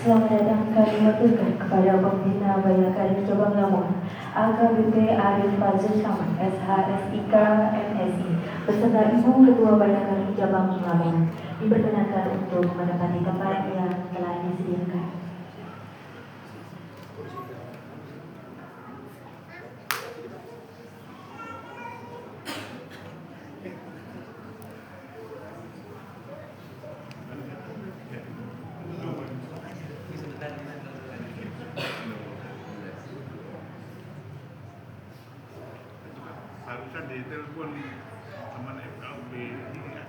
Selamat datang kami haturkan kepada Pembina Bayangkari Cabang Lamongan, AKBP Arif Fazil Saman, SHSIK MSI, beserta Ibu Ketua Bayangkari Cabang Lamongan, diperkenankan untuk menempati tempat yang telah disediakan. Harusnya ditelepon teman FKB ini ya.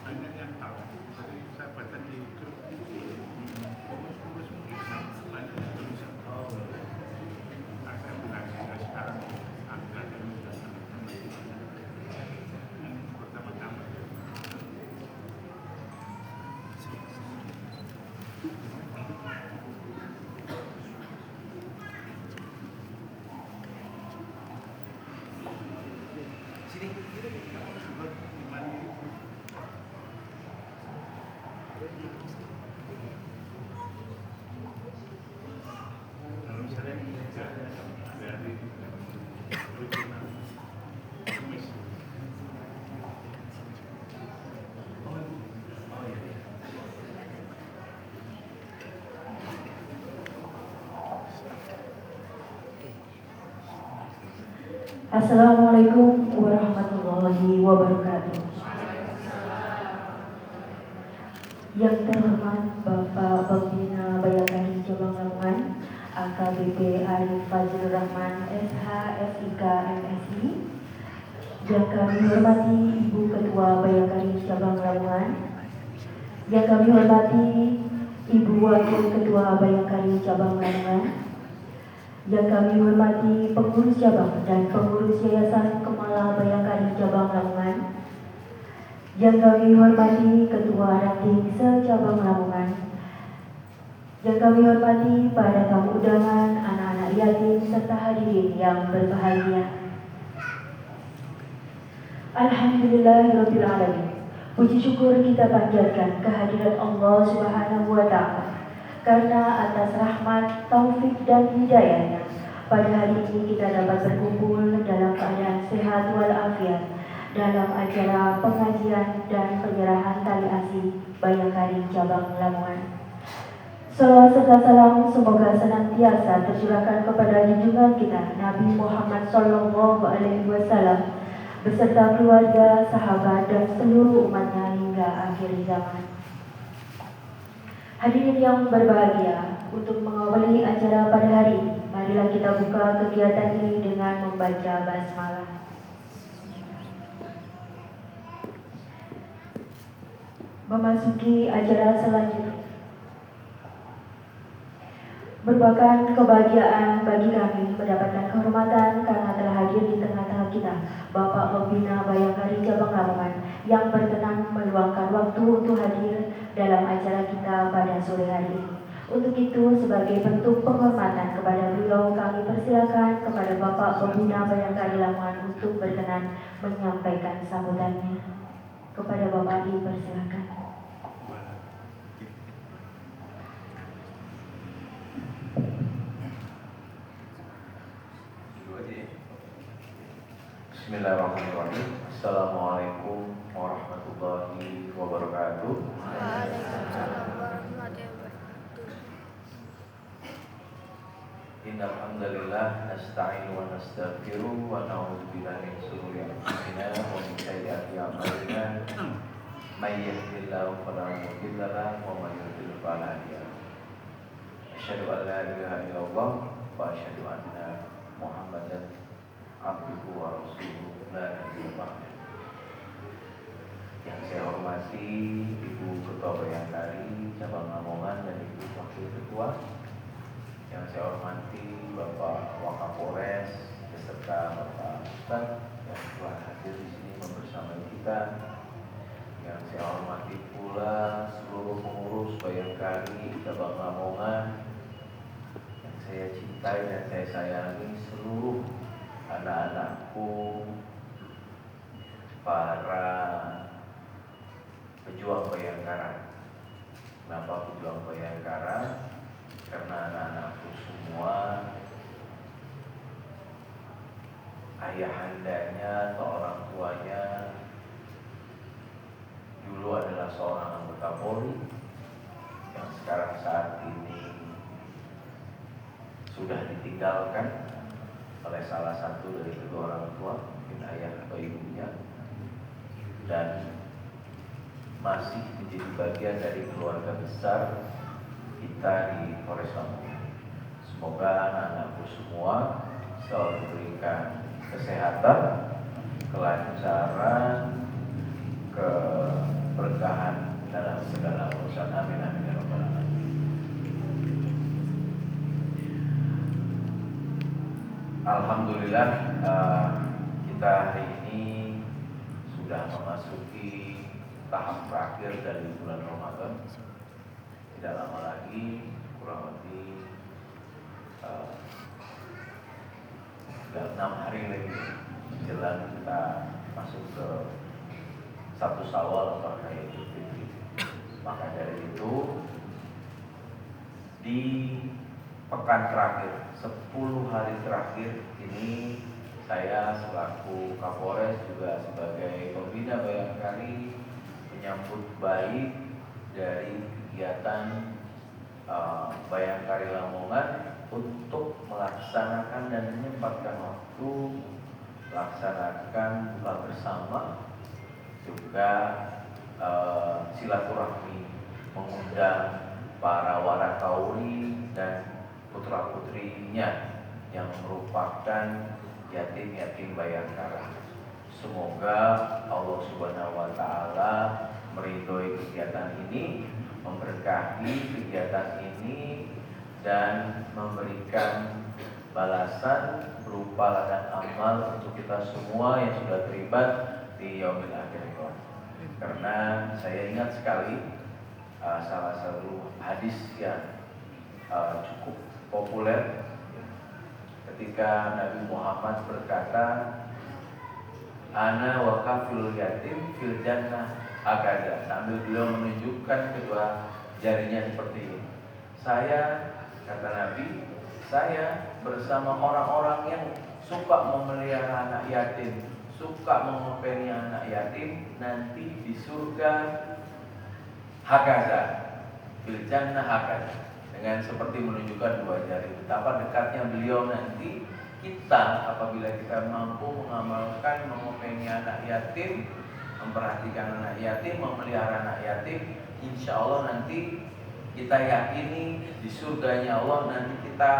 Hanya yang tahu. Jadi saya baca di grup urus banyak yang tulisan. Saya bilang sekarang angka dan pertama-tama. Assalamualaikum warahmatullahi wabarakatuh. Yang terhormat Bapak Pembina Bayangkari Cabang Lamongan, AKBP Arif Fazil Rahman, SHSIK MSI, yang kami hormati Ibu Ketua Bayangkari Cabang Lamongan, yang kami hormati Ibu Wakil Ketua Bayangkari Cabang Lamongan, yang kami hormati pengurus cabang dan pengurus Yayasan Kemala Bayangkari Cabang Lamongan, yang kami hormati Ketua Ranting se-Cabang Lamongan, yang kami hormati para tamu undangan, anak-anak yatim serta hadirin yang berbahagia. Alhamdulillahirabbil alamin. Puji syukur kita panjatkan kehadirat Allah Subhanahu wa taala karena atas rahmat, taufik dan hidayahnya pada hari ini kita dapat berkumpul dalam keadaan sehat walafiat dalam acara pengajian dan penyerahan tali asih Bayangkari Cabang Lamongan. Salawat serta salam semoga senantiasa tercurahkan kepada junjungan kita Nabi Muhammad SAW beserta keluarga, sahabat dan seluruh umatnya hingga akhir zaman. Hadirin yang berbahagia, untuk mengawali acara pada hari ini, marilah kita buka kegiatan ini dengan membaca basmalah. Memasuki acara selanjutnya, merupakan kebahagiaan bagi kami mendapatkan kehormatan karena telah hadir di tengah-tengah kita Bapak Pembina Bayangkari Cabang Lamongan yang berkenan meluangkan waktu untuk hadir dalam acara kita pada sore hari ini. Untuk itu, sebagai bentuk penghormatan kepada beliau, kami persilakan kepada Bapak Pembina Bayangkari Lamongan untuk berkenan menyampaikan sambutannya. Kepada Bapak dipersilakan. Bismillahirrahmanirrahim. Assalamualaikum warahmatullahi wabarakatuh. Waalaikumsalam warahmatullahi wabarakatuh. Innal hamdalillah nasta'inu wa nastaghfiruh wa na'udzu billahi min shururi anfusina wa min sayyiati a'malina. May yahdihillahu fala mudilla lahu wa may yudlil fala hadiya lahu. Asyhadu an la ilaha illallah wa asyhadu anna Muhammadan abduhu wa rasuluhu la nabiyya ba'da. Yang saya hormati Ibu Ketua Bayangkari Cabang Lamongan dan Ibu Wakil Ketua. Yang saya hormati Bapak Wakapolres beserta Bapak Ustadz yang telah hadir di sini membersamai kita. Yang saya hormati pula seluruh pengurus Bayangkari Cabang Lamongan. Yang saya cintai dan saya sayangi seluruh anak-anakku, para pejuang Bayangkara. Kenapa pejuang Bayangkara? Karena anak-anakku semua ayahandanya atau orang tuanya dulu adalah seorang anggota Polri yang sekarang saat ini sudah ditinggalkan oleh salah satu dari kedua orang tua, mungkin ayah atau ibunya, dan masih menjadi bagian dari keluarga besar kita di Polres Lamongan. Semoga anak-anakku semua selalu diberikan kesehatan, kelancaran, keberkahan dalam segala urusan. Amin amin ya rabbal alamin. Alhamdulillah, kita hari ini sudah memasuki tahap terakhir dari bulan Ramadan. Tidak lama lagi, kurang lebih 6 hari lagi jelang kita masuk ke 1 Syawal atau Raya Idul Fitri. Maka dari itu, di pekan terakhir, 10 hari terakhir ini, saya selaku Kapolres juga sebagai pembina Bayangkari menyambut baik dari kegiatan Bayangkari Lamongan untuk melaksanakan dan menyempatkan waktu melaksanakan buka bersama, juga silaturahmi, mengundang para warakauri dan putra-putrinya yang merupakan yatim-yatim Bayangkara. Semoga Allah Subhanahu wa Ta'ala meridhoi kegiatan ini, memberkahi kegiatan ini, dan memberikan balasan berupa ladang amal untuk kita semua yang sudah terlibat di Yaumil Akhir. Karena saya ingat sekali salah satu hadis yang cukup populer ketika Nabi Muhammad berkata, "Ana wa kafilul yatim fil jannah akada." Sambil beliau menunjukkan kedua jarinya seperti ini. Saya, kata Nabi, saya bersama orang-orang yang suka memelihara anak yatim, suka mengopeni anak yatim, nanti di surga hakada, fil jannah hakada. Dengan seperti menunjukkan dua jari, betapa dekatnya beliau nanti kita apabila kita mampu mengamalkan mengopeni anak yatim, memperhatikan anak yatim, memelihara anak yatim, insya Allah nanti kita yakini di surganya Allah nanti kita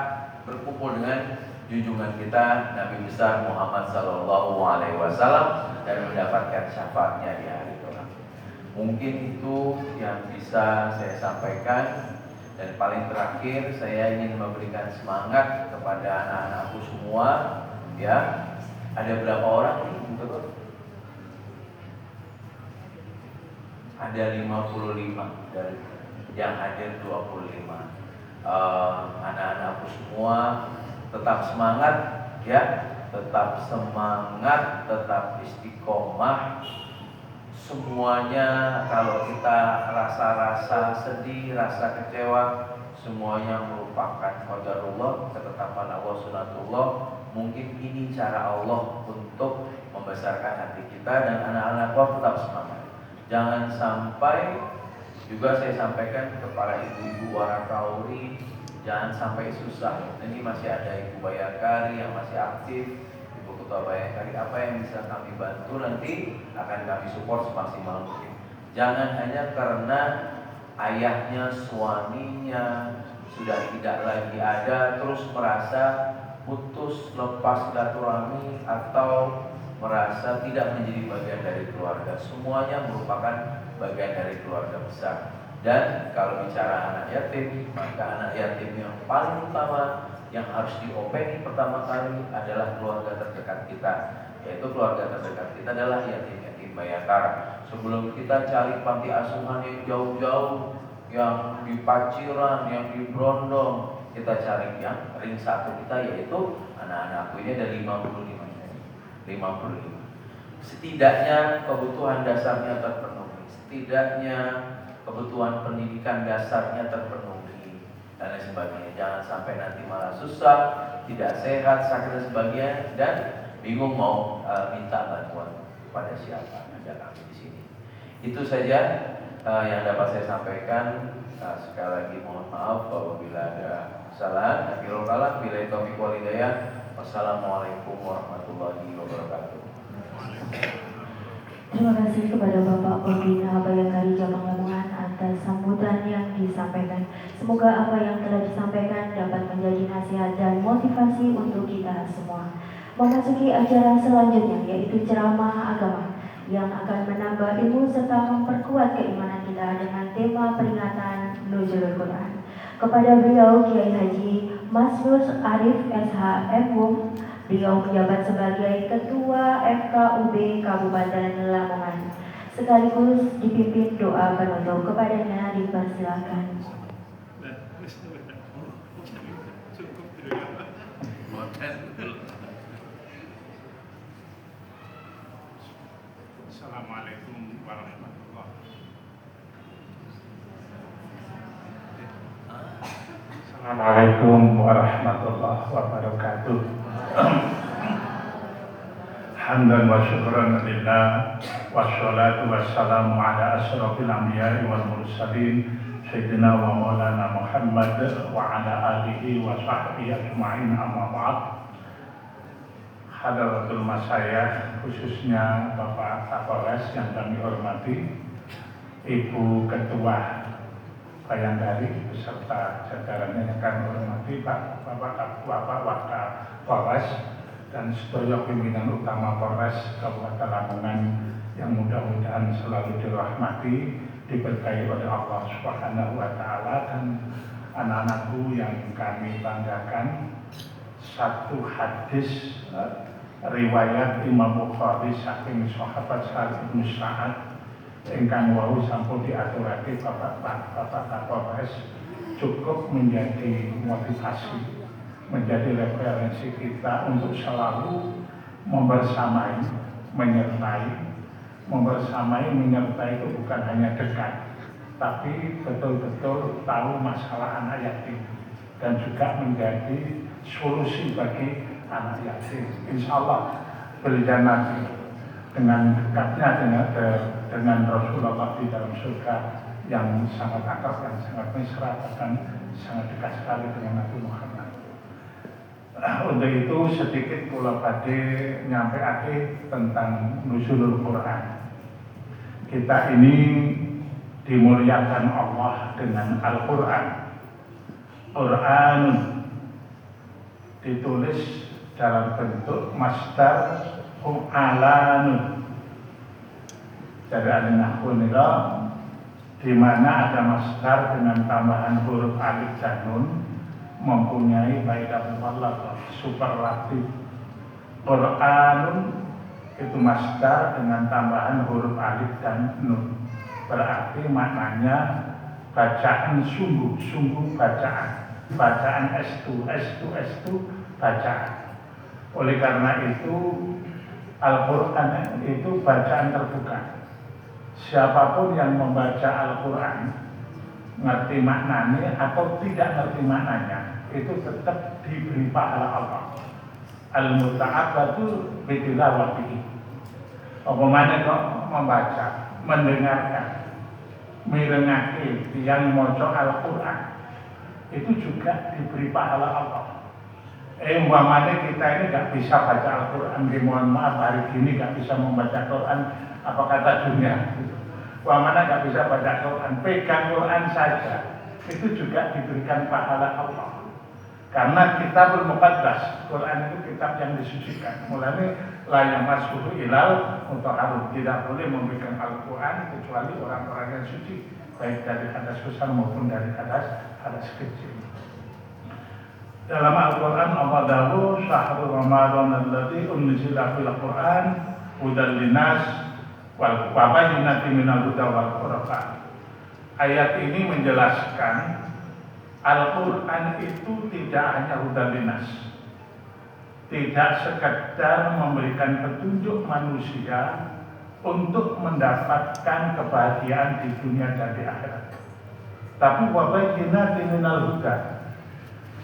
berkumpul dengan junjungan kita Nabi besar Muhammad Sallallahu Alaihi Wasallam dan mendapatkan syafaatnya di hari kiamat. Mungkin itu yang bisa saya sampaikan. Dan paling terakhir saya ingin memberikan semangat kepada anak-anakku semua, ya. Ada berapa orang nih? Betul? Ada 55 dari yang hadir 25. Anak-anakku semua tetap semangat, ya. Tetap semangat, tetap istiqomah. Semuanya kalau kita rasa-rasa sedih, rasa kecewa, semuanya merupakan qadarullah, ketetapan Allah, sunatullah. Mungkin ini cara Allah untuk membesarkan hati kita dan anak-anak tetap semangat. Jangan sampai, juga saya sampaikan kepada ibu-ibu warakauri, jangan sampai susah. Ini masih ada Ibu Bayangkari yang masih aktif, Ketua Bayangkari, apa yang bisa kami bantu nanti akan kami support semaksimal mungkin. Jangan hanya karena ayahnya, suaminya sudah tidak lagi ada, terus merasa putus, lepas silaturahmi, atau merasa tidak menjadi bagian dari keluarga. Semuanya merupakan bagian dari keluarga besar. Dan kalau bicara anak yatim, maka anak yatim yang paling utama yang harus diopeni pertama kali adalah keluarga terdekat kita, yaitu keluarga terdekat kita adalah yatim-yatim Bayangkara. Sebelum kita cari panti asuhan yang jauh-jauh, yang di Paciran, yang di Brondong, kita cari yang ring 1 kita, yaitu anak-anakku ini ada 55. Setidaknya kebutuhan dasarnya terpenuhi, setidaknya kebutuhan pendidikan dasarnya terpenuhi, dan lain sebagainya. Jangan sampai nanti malah susah, tidak sehat, sakit dan sebagainya, dan bingung mau minta bantuan kepada siapa. Ada kami di sini. Itu saja yang dapat saya sampaikan. Sekali lagi mohon maaf apabila ada kesalahan. Akhirul kalam, billahi taufiq wal hidayah. Wassalamualaikum warahmatullahi wabarakatuh. Terima kasih kepada Bapak Pembina Bayangkari Cabang Lamongan atas sambutan yang disampaikan. Semoga apa yang telah disampaikan dapat menjadi nasihat dan motivasi untuk kita semua. Memasuki acara selanjutnya, yaitu ceramah agama yang akan menambah ilmu serta memperkuat keimanan kita dengan tema peringatan Nuzulul Quran. Kepada beliau Kiai Haji Masrur Arif SH MWum, beliau menjabat sebagai Ketua FKUB Kabupaten Lamongan. Sekaligus dipimpin doa penutup. Kepadanya dipersilakan. Assalamualaikum warahmatullahi wabarakatuh. Assalamualaikum warahmatullahi wabarakatuh. Hamdan wa syukran lillah, wassalatu wassalamu ala asyrafil anbiya'i wal mursalin sayyidina wa maulana Muhammad wa ala alihi wa sahbihi ajma'in, amma ba'd. Hadratul Masyayikh, khususnya Bapak Kapolres yang kami hormati, Ibu Ketua Bayangkari beserta jajarannya yang kami hormati, Bapak Wakapolres dan sedaya pimpinan utama Polres Kabupaten Lamongan yang mudah-mudahan selalu dirahmati, diberkahi oleh Allah Subhanahu wa Ta'ala, dan anak-anakku yang kami banggakan. Satu hadis riwayat Imam Bukhari saking sahabat Sa'ad bin Sa'ad ingkang wau sampun diaturake Bapak Kapolres, cukup menjadi motivasi, menjadi referensi kita untuk selalu membersamai, menyertai itu bukan hanya dekat, tapi betul-betul tahu masalah anak yatim dan juga menjadi solusi bagi anak yatim. Insya Allah berjanji dengan dekatnya dengan Rasulullah di dalam surga yang sangat akrab, yang sangat mesra, dan sangat dekat sekali dengan Nabi Muhammad. Untuk itu sedikit kula badhe nyampeake tentang Nuzulul Quran. Kita ini dimuliakan Allah dengan Al-Quran. Quran ditulis dalam bentuk masdar fu'alan. Dari al-nahwu nira, di mana ada masdar dengan tambahan huruf alif dan nun mempunyai faedah mubalaghah, superlatif. Qur'anun itu masdar dengan tambahan huruf alif dan nun, berarti maknanya bacaan sungguh bacaan estu bacaan. Oleh karena itu Al-Quran itu bacaan terbuka. Siapapun yang membaca Al-Quran, ngerti maknanya atau tidak ngerti maknanya, itu tetap diberi pahala Allah. Al-muta'abbatu bitilawatihi. Apa mana kok membaca, mendengarkan, mirengake yang maca Al-Quran, itu juga diberi pahala Allah. Umpamanya kita ini nggak bisa baca Al-Quran, mohon maaf hari ini nggak bisa membaca Quran, apa kata dunia? Umpamanya nggak bisa baca Quran, pegang Quran saja, itu juga diberikan pahala Allah. Karena kitabul muqaddas, Quran itu kitab yang disucikan. Mulanya la yamassuhu ilal mutahharun, tidak boleh memegang Al-Quran kecuali orang-orang yang suci, baik dari hadas besar maupun dari hadas kecil. Dalam Al-Quran Allah dahulu syahrul Ramadan alladzi unzila fil Quran hudan linnas wal bayyinatin minal huda wal furqan. Ayat ini menjelaskan Al-Quran itu tidak hanya hudan linnas, tidak sekedar memberikan petunjuk manusia untuk mendapatkan kebahagiaan di dunia dan di akhirat, tapi wabayyinatin minal huda,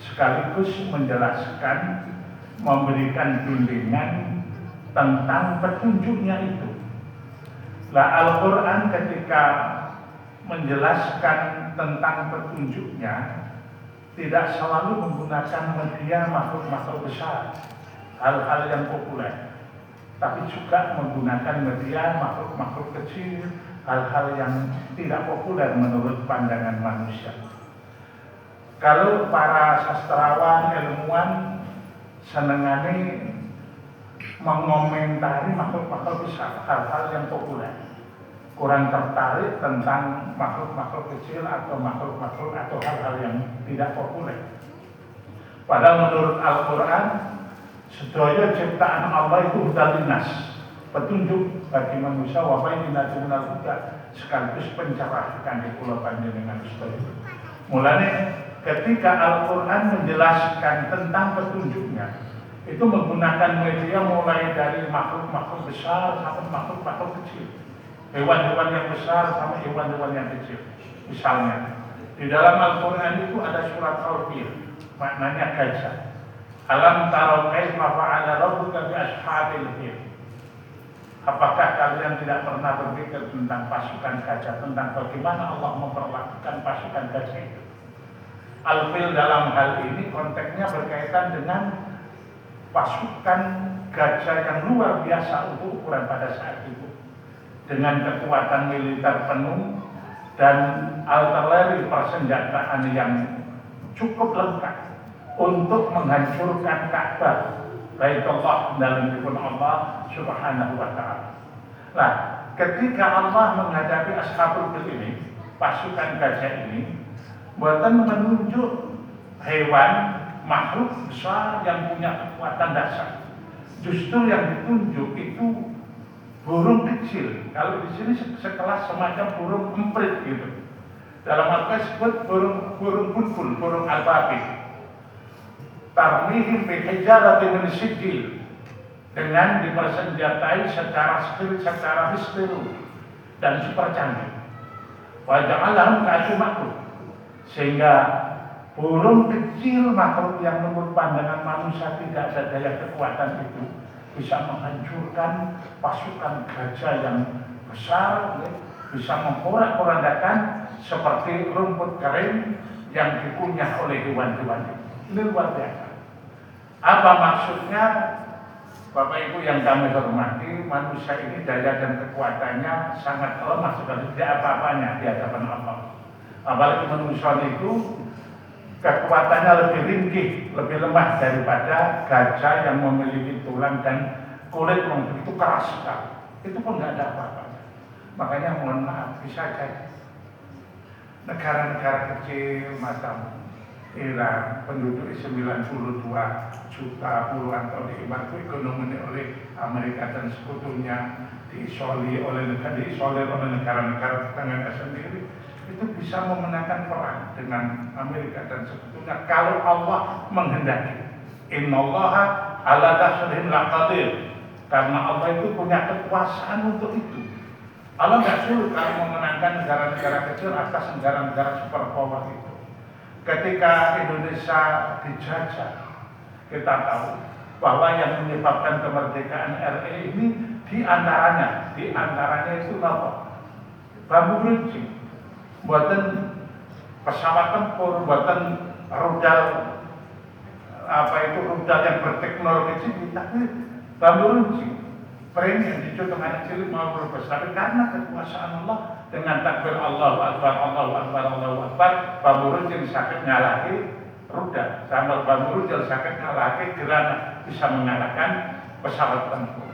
sekaligus menjelaskan, memberikan bimbingan tentang petunjuknya itu. Lah Al-Quran ketika menjelaskan tentang petunjuknya tidak selalu menggunakan media makhluk-makhluk besar, hal-hal yang populer, tapi juga menggunakan media makhluk-makhluk kecil, hal-hal yang tidak populer menurut pandangan manusia. Kalau para sastrawan, ilmuwan senengane mengomentari makhluk-makhluk besar, hal-hal yang populer, kurang tertarik tentang makhluk-makhluk kecil atau makhluk-makhluk atau hal-hal yang tidak populer. Padahal menurut Al-Quran, sedaya ciptaan Allah itu hudan linnas, petunjuk bagi manusia, wa bayyinatin minal huda, sekaligus pencerahan di kula panjenengan sedaya. Mulanya ketika Al-Quran menjelaskan tentang petunjuknya, itu menggunakan media mulai dari makhluk-makhluk besar sampai makhluk-makhluk kecil, hewan-hewan yang besar sama hewan-hewan yang kecil. Misalnya di dalam Al-Quran itu ada surat Al-Fil, maknanya gajah. Alam taro kaifa fa'ala rabbuka bi ashabil fil. Apakah kalian tidak pernah berpikir tentang pasukan gajah, tentang bagaimana Allah memperlakukan pasukan gajah itu? Al-Fil dalam hal ini konteksnya berkaitan dengan pasukan gajah yang luar biasa untuk ukuran pada saat itu, dengan kekuatan militer penuh dan artileri persenjataan yang cukup lengkap untuk menghancurkan Ka'bah, Baitullah dalam dikun Allah Subhanahu wa ta'ala. Nah, ketika Allah menghadapi Ashabul Fil ini, pasukan gajah ini, buatan menunjuk hewan makhluk besar yang punya kekuatan dasar. Justru yang ditunjuk itu burung kecil. Kalau di sini sekelas semacam burung emprit gitu. Dalam Al-Quran disebut burung bulbul, burung al-babi. Tarmihim bihijaratin min sijil, dengan dipersenjatai secara skill, secara pistol dan super canggih. Wa ja'alahum ka'asyumakun, sehingga burung kecil, makhluk yang menurut pandangan manusia tidak ada daya kekuatan itu, bisa menghancurkan pasukan gajah yang besar, bisa memporak-porandakan seperti rumput kering yang dikunyah oleh hewan-hewan. Ini luar biasa. Apa maksudnya? Bapak Ibu yang kami hormati, manusia ini daya dan kekuatannya sangat lemah sekali, tidak apa-apanya di hadapan Allah. Apalagi manusia itu kekuatannya lebih ringkih, lebih lemah daripada gajah yang memiliki tulang dan kulit yang begitu keras sekali. Itu pun tidak ada apa-apanya. Makanya mohon maaf, bisa jadi negara-negara kecil macam Iran, penduduk 92 juta, puluhan tahun dibantu ekonomi oleh Amerika dan sekutunya, diisolir oleh negara-negara tetangga sendiri, itu bisa memenangkan perang dengan Amerika dan sekutunya kalau Allah menghendaki. Innallaha ala nasrihim laqadir, karena Allah itu punya kekuasaan untuk itu. Allah nggak sulit kalau memenangkan negara-negara kecil atas negara-negara superpower itu. Ketika Indonesia dijajah, kita tahu bahwa yang menyebabkan kemerdekaan RI ini diantaranya itu apa? Bambu runcing, buatan pesawat tempur, buatan rudal rudal yang berteknologi tinggi, tapi bambu runcing, frame yang dicontoh anak cilik maupun besar, karena kekuasaan Allah dengan takbir Allahu Akbar, Allahu Akbar, Allahu Akbar, bambu runcing sakit ngalahi rudal, sama bambu runcing sakit ngalahi granat, bisa mengalahkan pesawat tempur.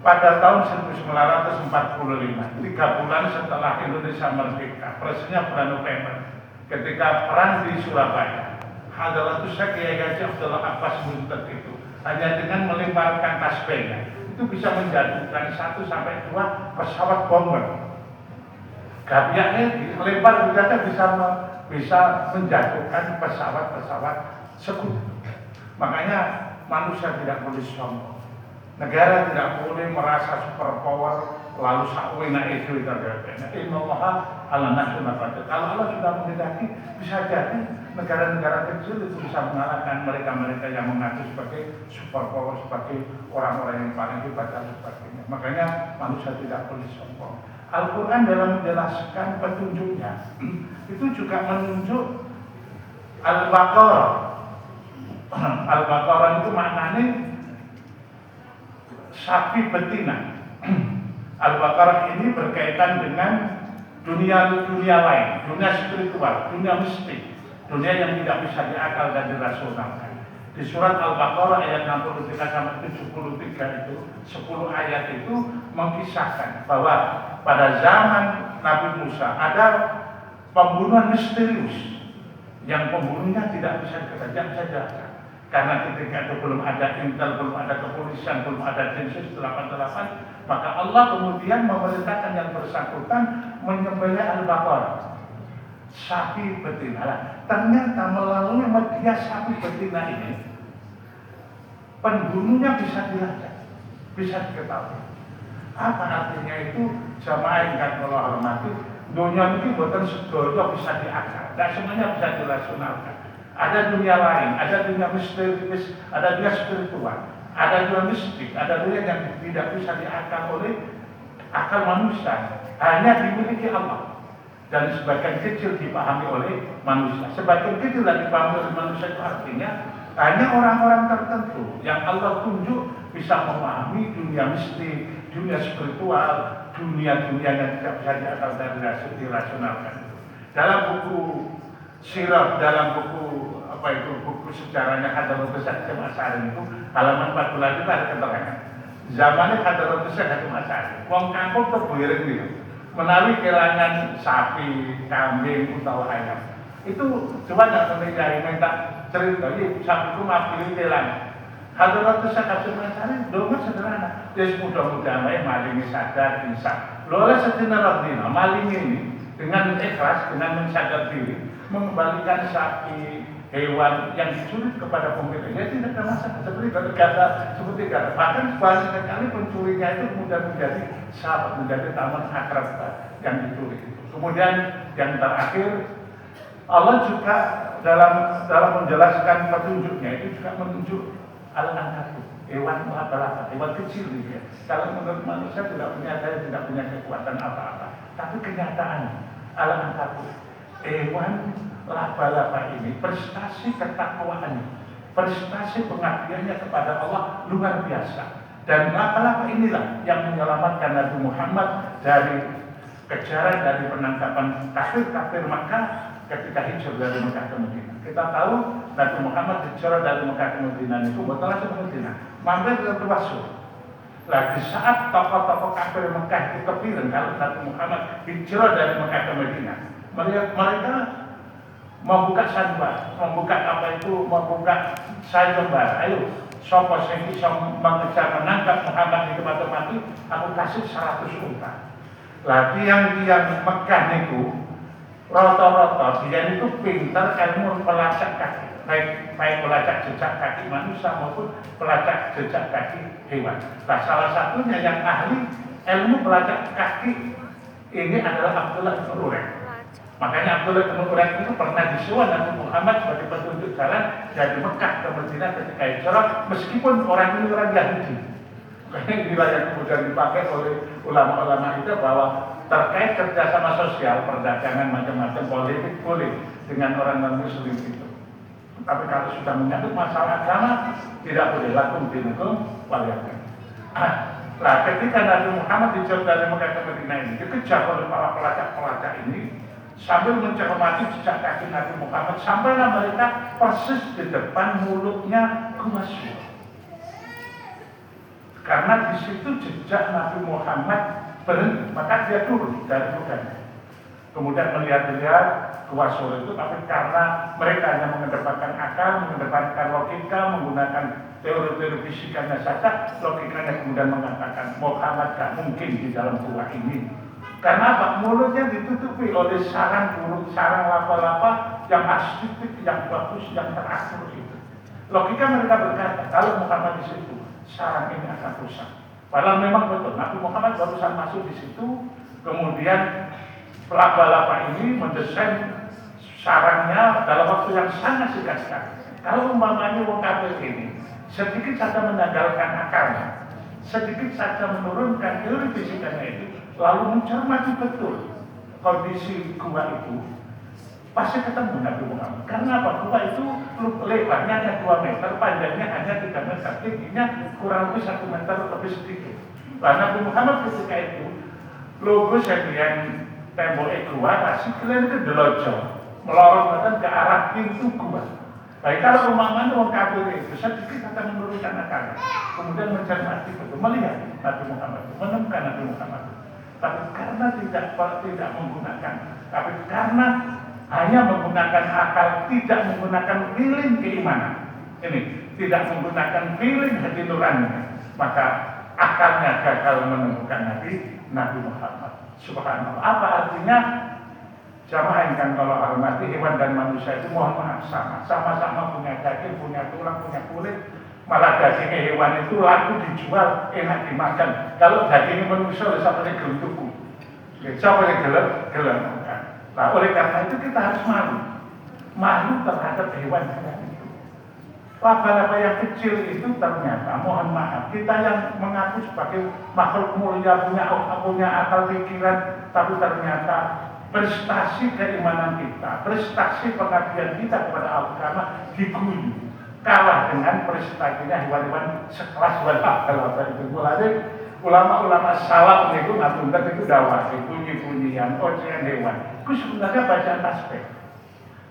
Pada tahun 1945, 3 bulan setelah Indonesia merdeka, persisnya bulan November, ketika perang di Surabaya, Hadratus Syekh Kiai Haji Abdullah Abbas Buntet itu hanya dengan melemparkan tasbihnya itu bisa menjatuhkan 1 sampai 2 pesawat bomber. Gabiaknya dilempar udara bisa menjatuhkan pesawat-pesawat sekutu. Makanya manusia tidak boleh sombong. Negara tidak boleh merasa superpower lalu sakwena itu Innallaha ala nasyuna qadir. Kalau Allah sudah menghendaki, bisa jadi negara-negara kecil itu bisa mengalahkan mereka-mereka yang mengaku sebagai superpower, sebagai orang-orang yang paling hebat dan sebagainya. Makanya manusia tidak boleh sombong. Al-Quran dalam menjelaskan petunjuknya itu juga menunjuk Al-Baqarah. Al-Baqarah itu maknanya sapi betina. Al-Baqarah ini berkaitan dengan dunia lain, dunia spiritual, dunia mistik, dunia yang tidak bisa diakal dan dirasionalkan. Di surat Al-Baqarah ayat 63 sampai 73 itu, 10 ayat itu mengisahkan bahwa pada zaman Nabi Musa ada pembunuhan misterius yang pembunuhnya tidak bisa diketahui. Karena ketika itu belum ada intel, belum ada kepolisian, belum ada Densus 88, maka Allah kemudian memerintahkan yang bersangkutan menyembelih Al-Baqarah, sapi betina. Ternyata melalui media sapi betina ini, pembunuhnya bisa dilacak, bisa diketahui. Apa artinya itu? Jamaah yang Allah hormati, dunia ini bukan sedoyo bisa diakal, tidak semuanya bisa dirasionalkan. Ada dunia lain, ada dunia misterius, ada dunia spiritual, ada dunia mistik, ada dunia yang tidak bisa diakal oleh akal manusia, hanya dimiliki Allah. Dan sebagian kecil dipahami oleh manusia. Sebagian kecil yang dipahami oleh manusia itu artinya hanya orang-orang tertentu yang Allah tunjuk bisa memahami dunia mistik, dunia spiritual, dunia-dunia yang tidak bisa diakal dan dirasionalkan. Dalam buku sirah, dalam buku buku sejarahnya Hadratus Syekh Asy'ari itu halaman 14 itu ada keterangan. Zamannya Hadratus Syekh Asy'ari, wong kampung terbuiring gitu, menawi kelangan sapi, kambing, utawa ayam. Itu coba nggak menilai minta cerita, sapiku mapili kelangan. Hadratus Syekh Asy'ari dongeng sederhana, dia mudah-mudahan maling sadar bisa. Lola sedina rodina maling ini dengan ikhlas, dengan mensadar diri, mengembalikan sapi, hewan yang dicuri kepada pemiliknya tidak ada masalah. Seperti kata bahkan banyak sekali pencurinya itu kemudian menjadi sahabat, menjadi taman akrab yang dicuri itu. Kemudian yang terakhir, Allah juga dalam menjelaskan petunjuknya itu juga menunjuk al-ankabut, hewan laba-laba, hewan kecil gitu ya. Kalau menurut manusia tidak punya kekuatan apa-apa, tapi kenyataannya al-ankabut, hewan laba-laba ini prestasi ketakwaannya, prestasi pengabdiannya kepada Allah luar biasa. Dan laba-laba inilah yang menyelamatkan Nabi Muhammad dari kejaran, dari penangkapan kafir Makkah ketika hijrah dari Mekah ke Madinah. Kita tahu Nabi Muhammad hijrah dari Mekah ke Madinah itu betul saja ke Madinah, mampir ke Tawasul. Nah, di saat tokoh-tokoh kafir Mekah itu kepikiran kalau Nabi Muhammad hijrah dari Mekah ke Madinah, mereka membuka sandbar, membuka sayembara. Ayo, sopo sing bisa mengejar menangkap Muhammad di tempat mati, aku kasih 100 unta. Lah tiang Mekah niku rata-rata dia itu pintar ilmu pelacak kaki, baik pelacak jejak kaki manusia maupun pelacak jejak kaki hewan. Nah, salah satunya yang ahli ilmu pelacak kaki ini adalah Abdullah bin Urayq. Makanya Abdullah bin Urayq itu pernah disuruh Nabi Muhammad sebagai petunjuk jalan dari Mekah ke Madinah ketika hijrah, meskipun orang ini orang Yahudi. Makanya inilah yang kemudian dipakai oleh ulama-ulama itu bahwa terkait kerjasama sosial, perdagangan, macam-macam politik boleh dengan orang non-Muslim itu. Tapi kalau sudah menyangkut masalah agama, tidak boleh lakum dinukum waliyadin. Nah, ketika Nabi Muhammad hijrah dari Mekah ke Madinah ini dikejar oleh para pelacak-pelacak ini, sambil mencermati jejak kaki Nabi Muhammad, sampailah mereka persis di depan mulutnya Gua Sur. Karena di situ jejak Nabi Muhammad berhenti, maka dia turun dari kudanya. Kemudian melihat-lihat Gua Sur itu, tapi karena mereka hanya mengedepankan akal, mengedepankan logika, menggunakan teori-teori fisikanya saja, logikanya kemudian mengatakan Muhammad gak mungkin di dalam gua ini. Karena apa? Mulutnya ditutupi oleh sarang burung, sarang laba-laba yang estetik, yang bagus, yang teratur itu. Logika mereka berkata, kalau Muhammad di situ, sarang ini akan rusak. Padahal memang betul, Nabi Muhammad barusan masuk di situ, kemudian laba-laba ini mendesain sarangnya dalam waktu yang sangat singkat sekali. Kalau umpamanya wong kafir ini sedikit saja menanggalkan akalnya, sedikit saja menurunkan teori fisikanya itu, lalu mencermati betul kondisi gua itu, pasti ketemu Nabi Muhammad. Karena apa? Gua itu lebarnya hanya 2 meter, panjangnya hanya 3 meter, tingginya kurang lebih 1 meter lebih sedikit. Nah, Nabi Muhammad ketika itu, logo sebagian tembok gua, kasih kalian ke delojong, melorot ke arah pintu gua. Baik, kalau umpamanya orang kafir itu sedikit akan menurunkan akalnya, kemudian mencermati betul, melihat Nabi Muhammad, menemukan Nabi Muhammad. Tapi karena tidak menggunakan, tapi karena hanya menggunakan akal, tidak menggunakan feeling keimanan, ini tidak menggunakan feeling hati nuraninya, maka akalnya gagal menemukan Nabi Muhammad. Subhanallah. Apa artinya? Jamaah yang kan kalau hormati, hewan dan manusia itu mohon maaf sama-sama punya daging, punya tulang, punya kulit. Malah daging hewan itu laku dijual, enak dimakan. Kalau daging manusia bisa pakai gelem tuku, bisa pakai gelem. Nah, oleh karena itu kita harus malu terhadap hewan itu. Laba-laba yang kecil itu ternyata, mohon maaf, kita yang mengaku sebagai makhluk mulia, punya akal pikiran, tapi ternyata prestasi keimanan kita, prestasi pengabdian kita kepada agama diguyu, kalah dengan prestasinya hewan-hewan sekelas laba-laba itu. Mulai ulama-ulama salaf itu ngapunten itu dakwah, bunyi-bunyian, ocehan hewan. Itu sebenarnya bacaan tasbih.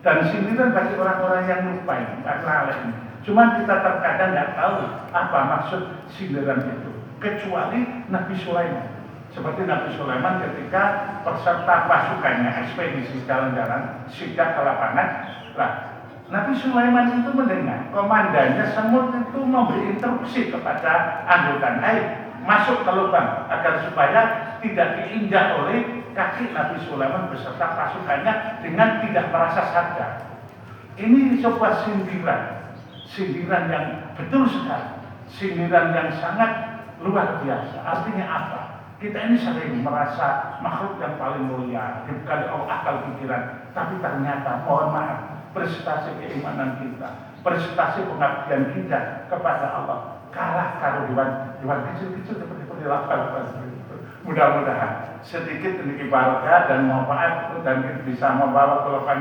Dan sindiran bagi orang-orang yang lupa ini, karena ini. Cuma kita terkadang nggak tahu apa maksud sindiran itu, kecuali Nabi Sulaiman. Seperti Nabi Sulaiman ketika peserta pasukannya ekspedisi jalan-jalan sidak ke lapangan, Nabi Sulaiman itu mendengar komandannya semut itu memberi instruksi kepada anggotanya, masuk ke lubang agar supaya tidak diinjak oleh kaki Nabi Sulaiman beserta pasukannya dengan tidak merasa sadar. Ini sebuah sindiran yang betul sekali, sindiran yang sangat luar biasa. Artinya apa? Kita ini sering merasa makhluk yang paling mulia, dibekali akal pikiran, tapi ternyata mohon maaf, prestasi keimanan kita, prestasi pengabdian kita kepada Allah kalah kalau hewan kecil-kecil seperti laba-laba. Mudah-mudahan sedikit demi barokah dan manfaat dan bisa membawa kelompok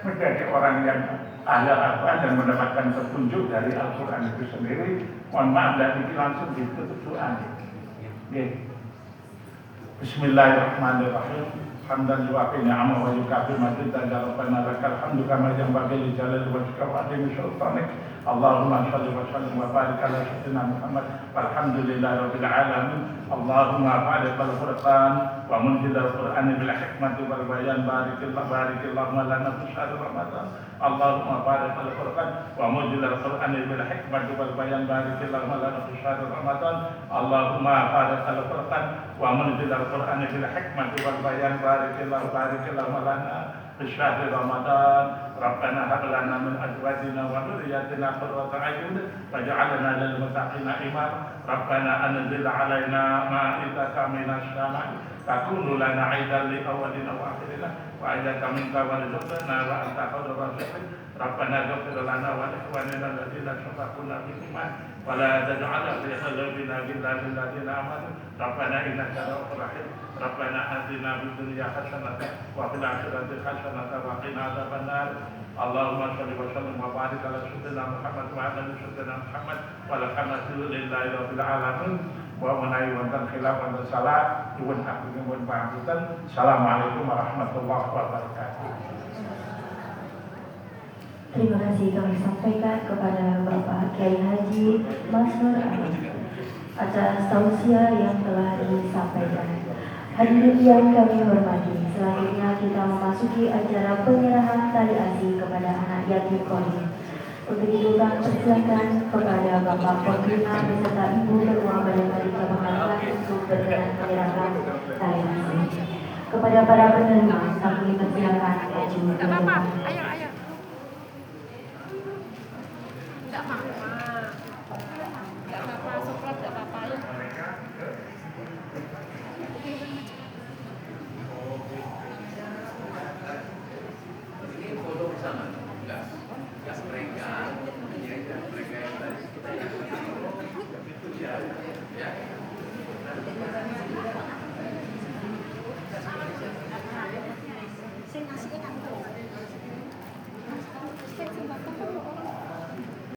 menjadi orang yang ahli Al-Quran dan mendapatkan petunjuk dari Al-Quran itu sendiri. Mohon maaf dan langsung ditutup doa. Bismillahirrahmanirrahim. Hamdan yuwafi ni'amahu wa yukafi mazidah ya Rabbana lakal hamdu kama yanbaghi li jalali wajhika wa 'azimi sultanik. Allahumma shalli wa sallim wa barik ala sayyidina Muhammad walhamdulillahi rabbil alamin. Allahumma fa'al al-Qur'an wa munzil al-Qur'an bil hikmati wal bayan barikillahumma lana fi shahr Ramadan. Allahumma fa'al al-Qur'an wa munzil al-Qur'an bil hikmati wal bayan barikillahumma lana fi shahr Ramadan. Allahumma fa'al al-Qur'an wa munzil al-Qur'an bil hikmati wal bayan barikillahumma lana fi shahr Ramadan. Rabbana hab lana min azwajina wa dhurriyyatina qurrata a'yun waj'alna lil muttaqina imama. Rabbana anzil 'alaina ma'idatan minas sama'i takunu lana 'aidan li awwalina wa akhirina wa 'idatan minka warzuqna wa anta khairur raziqin. Rabbana ighfir lana wa li ikhwanina alladziina sabaquna bil iman wa la taj'al fi qulubina ghillan lil ladziina amanu. Rabbana innaka ra'ufur rahim. Rabbana atina fid dunya hasanatan wa fil akhirati hasanatan wa qina adzabannar. Allahumma shalli wa sallim wa barik ala sayyidina Muhammad wa ala sayyidina Muhammad walhamdulillahi rabbil alamin. Wa menawi wonten khilaf wonten salah nyuwun agung nyuwun pangapunten. Assalamualaikum warahmatullahi wabarakatuh. Terima kasih kami sampaikan kepada Bapak Kiai Haji Masrur atas tausiah yang telah disampaikan. Hadirin yang kami hormati, selanjutnya kita memasuki acara penyerahan tali asi kepada anak yatim piatu. Untuk itu kami persilakan kepada Bapak Pembina beserta Ibu Ketua Badan Panitia Pengarah untuk berkenan menyerahkan tali asi. Kepada para penerima, kami persilakan maju ke Gak apa-apa, depan. ayo